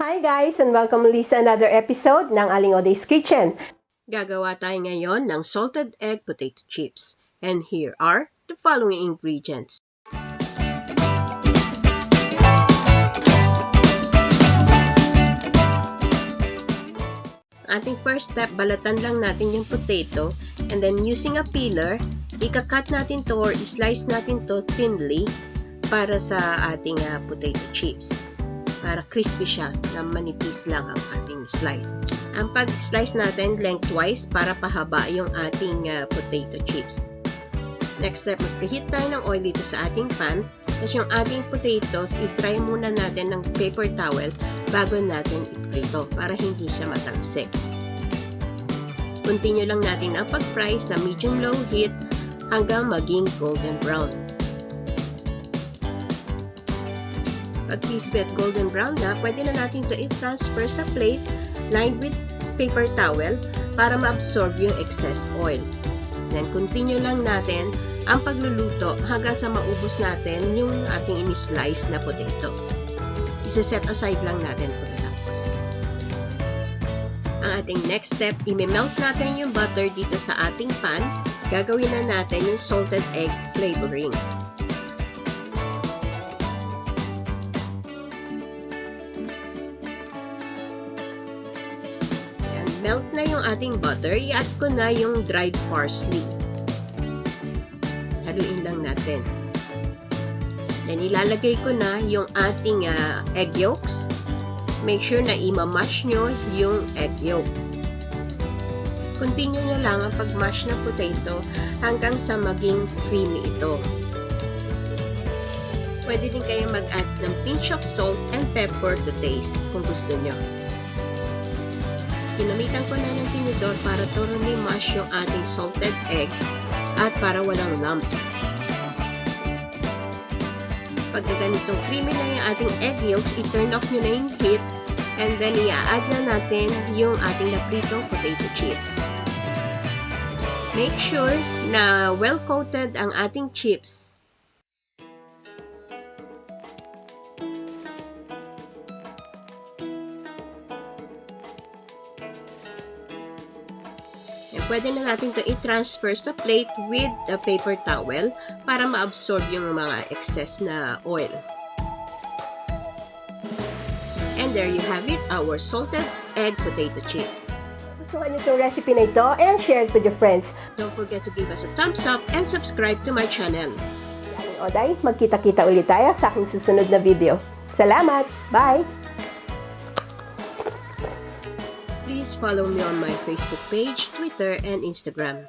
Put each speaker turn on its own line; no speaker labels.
Hi guys and welcome ulit sa another episode ng Aling Oday's Kitchen.
Gagawa tayo ngayon ng salted egg potato chips. And here are the following ingredients. Ating first step, balatan lang natin yung potato and then using a peeler, ika-cut natin to or slice natin to thinly para sa ating potato chips. Para crispy siya, na manipis lang ang ating slice. Ang pag-slice natin lengthwise para pahaba yung ating potato chips. Next step, mag-preheat tayo ng oil dito sa ating pan. Tapos yung ating potatoes, i-dry muna natin ng paper towel bago natin i-prito para hindi siya matalsik. Continue lang natin ang pag-fry sa medium-low heat hanggang maging golden brown. Pag crispy at golden brown na, pwede na natin ito i-transfer sa plate lined with paper towel para ma-absorb yung excess oil. Then, continue lang natin ang pagluluto hanggang sa maubos natin yung ating ini-slice na potatoes. Isa-set aside lang natin pagkatapos. Ang ating next step, i-melt natin yung butter dito sa ating pan. Gagawin na natin yung salted egg flavoring. Melt na yung ating butter, i-add ko na yung dried parsley. Haluin lang natin. Then, ilalagay ko na yung ating egg yolks. Make sure na i-mash nyo yung egg yolk. Continue nyo lang ang pag-mash ng potato hanggang sa maging creamy ito. Pwede din kayo mag-add ng pinch of salt and pepper to taste kung gusto nyo. Ginamitan ko na ng tinidor para thoroughly mash yung ating salted egg at para walang lumps. Pag ganitong creamy na yung ating egg yolks, i-turn off nyo na yung heat and then i-add na natin yung ating napritong potato chips. Make sure na well-coated ang ating chips. Pwede na natin ito i-transfer sa plate with a paper towel para ma-absorb yung mga excess na oil. And there you have it, our salted egg potato chips.
Gustuhan niyo itong recipe na ito and share it with your friends.
Don't forget to give us a thumbs up and subscribe to my channel.
Aling Oday, magkita-kita ulit tayo sa aking susunod na video. Salamat! Bye!
Please follow me on my Facebook page, Twitter, and Instagram.